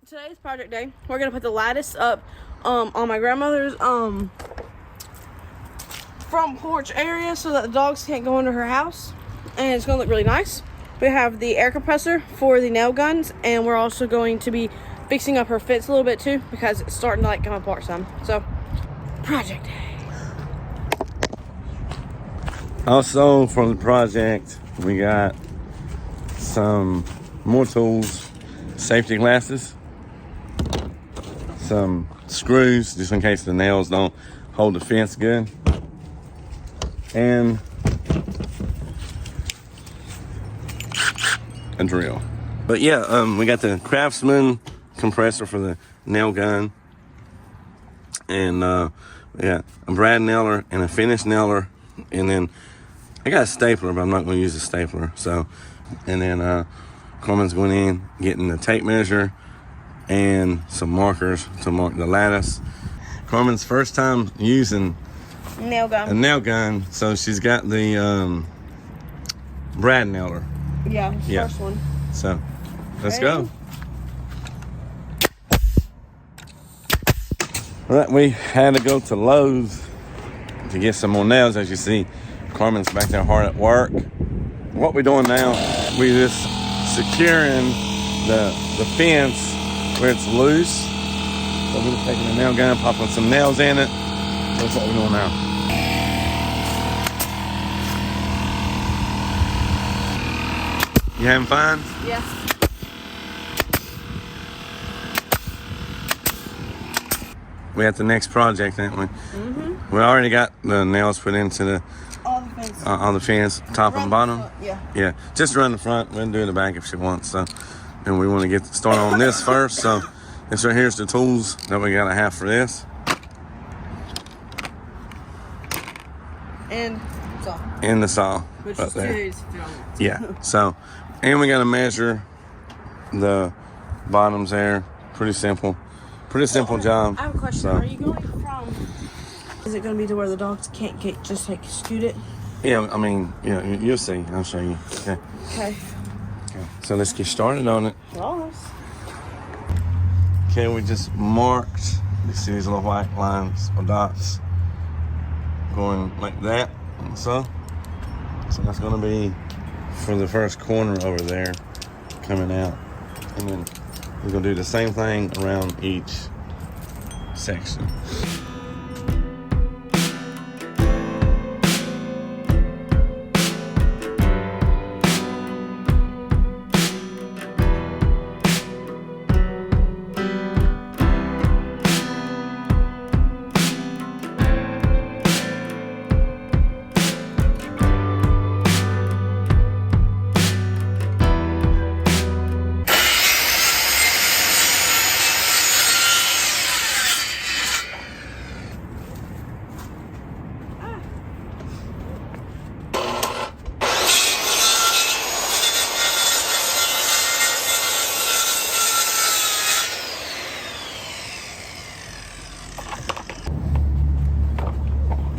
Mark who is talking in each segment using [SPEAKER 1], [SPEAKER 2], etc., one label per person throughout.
[SPEAKER 1] Today's project day. We're gonna put the lattice up on my grandmother's front porch area so that the dogs can't go into her house, and it's gonna look really nice. We have the air compressor for the nail guns, and we're also going to be fixing up her fence a little bit too because it's starting to come apart some. So, project day.
[SPEAKER 2] Also from the project, we got some more tools, safety glasses, some screws just in case the nails don't hold the fence good, and a drill. But yeah, we got the Craftsman compressor for the nail gun, and we got a brad nailer and a finish nailer, and then I got a stapler, but I'm not going to use a stapler. So, and then Carmen's going in, getting the tape measure and some markers to mark the lattice. Carmen's first time using a nail gun, so she's got the brad nailer.
[SPEAKER 1] Yeah, first one.
[SPEAKER 2] So, let's go. Right, we had to go to Lowe's to get some more nails. As you see, Carmen's back there hard at work. What we're doing now, we're just securing the fence where it's loose. So we're just taking the nail gun, popping some nails in it. That's what we're doing now. You having fun?
[SPEAKER 1] Yes.
[SPEAKER 2] We at the next project, ain't we? Mm-hmm. We already got the nails put into the on the fence, top and bottom. Yeah. Just run the front. We'll do the back if she wants. So, and we want to get started on this first. So, this right here's the tools that we gotta have for this.
[SPEAKER 1] And saw.
[SPEAKER 2] And the saw.
[SPEAKER 1] Which
[SPEAKER 2] right
[SPEAKER 1] is
[SPEAKER 2] there.
[SPEAKER 1] strong.
[SPEAKER 2] Yeah. So, and we gotta measure the bottoms there. Pretty simple job.
[SPEAKER 1] I have a question.
[SPEAKER 2] So,
[SPEAKER 1] Are you going from? Is it going to be to where the dogs can't get just like scoot it?
[SPEAKER 2] yeah, I mean, yeah, you'll see. I'll show you. Okay.
[SPEAKER 1] Okay.
[SPEAKER 2] So let's get started on it.
[SPEAKER 1] Almost.
[SPEAKER 2] Okay, we just marked. You see these little white lines or dots going like that. And so that's going to be for the first corner over there coming out. And then we're going to do the same thing around each section.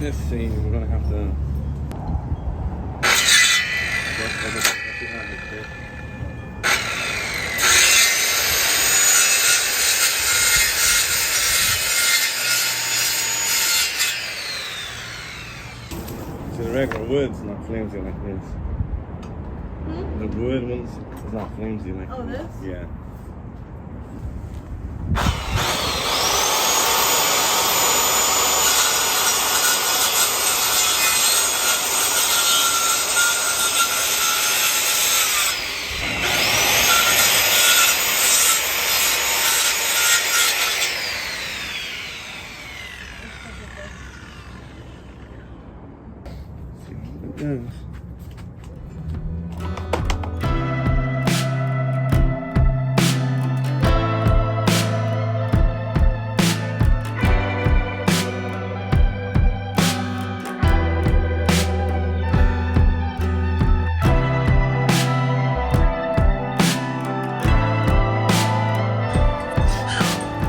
[SPEAKER 2] Let's see, we're gonna have to. So the regular wood's not flimsy like this. The wood ones is not flimsy like this.
[SPEAKER 1] Oh, this?
[SPEAKER 2] Yeah. Yes.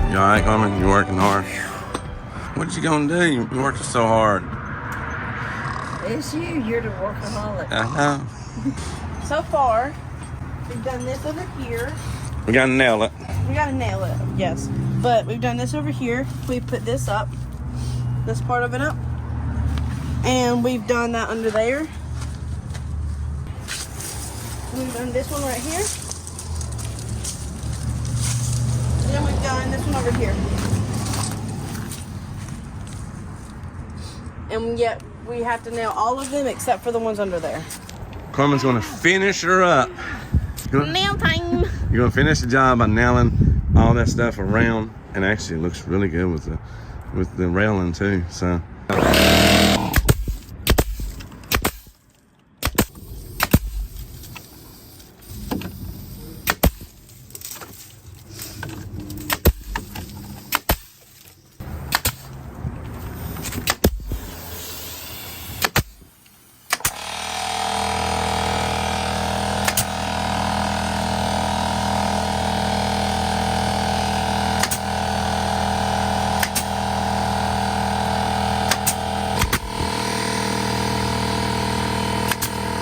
[SPEAKER 2] You all right, Carmen? You're working hard. What you gonna do? You're working so hard.
[SPEAKER 1] It's you. You're the workaholic.
[SPEAKER 2] Uh-huh.
[SPEAKER 1] So far, we've done this over here.
[SPEAKER 2] We gotta nail it.
[SPEAKER 1] We gotta nail it, yes. But we've done this over here. We put this up, this part of it up, and we've done that under there. We've done this one right here, and then we've done this one over here. And yet we have to nail all of them except for the ones under there.
[SPEAKER 2] Carmen's gonna finish her up.
[SPEAKER 1] Nail time.
[SPEAKER 2] You're gonna finish the job by nailing all that stuff around, and actually it looks really good with the railing too. So.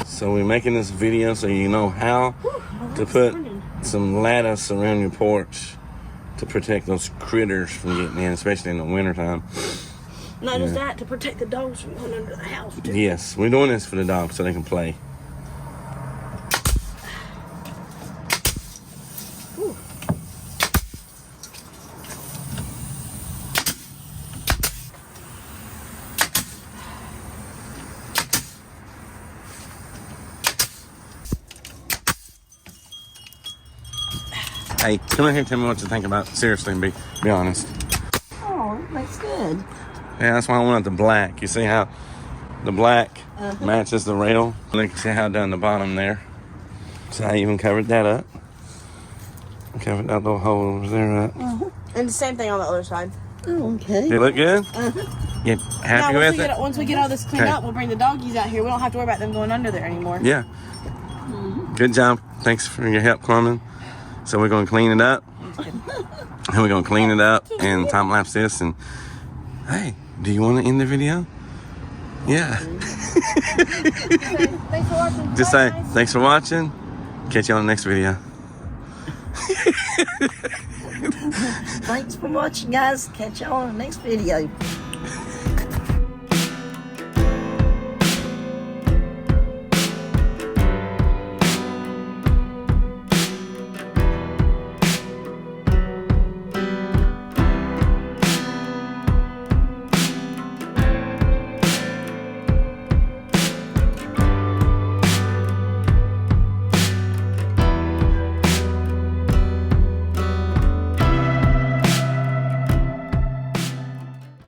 [SPEAKER 2] So we're making this video so you know how to put some lattice around your porch to protect those critters from getting in, especially in the wintertime.
[SPEAKER 1] Not just that, to protect the dogs from going under the house too.
[SPEAKER 2] Yes, we're doing this for the dogs so they can play. Hey, come in here and tell me what you think about it. Seriously, and be honest.
[SPEAKER 3] Oh, it looks good.
[SPEAKER 2] Yeah, that's why I wanted the black. You see how the black matches the rail? You can see how down the bottom there. So I even covered that up. Covered that little hole over there up.
[SPEAKER 1] And the same thing on the other side.
[SPEAKER 3] Oh, okay.
[SPEAKER 2] Did it look good? You happy
[SPEAKER 1] Now,
[SPEAKER 2] with it?
[SPEAKER 1] once we get all this cleaned
[SPEAKER 2] Okay.
[SPEAKER 1] up, we'll bring the doggies out here. We don't have to worry about them going under there anymore.
[SPEAKER 2] Yeah. Good job. Thanks for your help, Carmen. So we're going to clean it up. And we're going to clean it up and time lapse this. And hey, do you want to end the video? Yeah.
[SPEAKER 1] Thanks for watching.
[SPEAKER 2] Just say thanks for watching. Catch you on the next video.
[SPEAKER 3] Thanks for watching, guys. Catch y'all on the next video.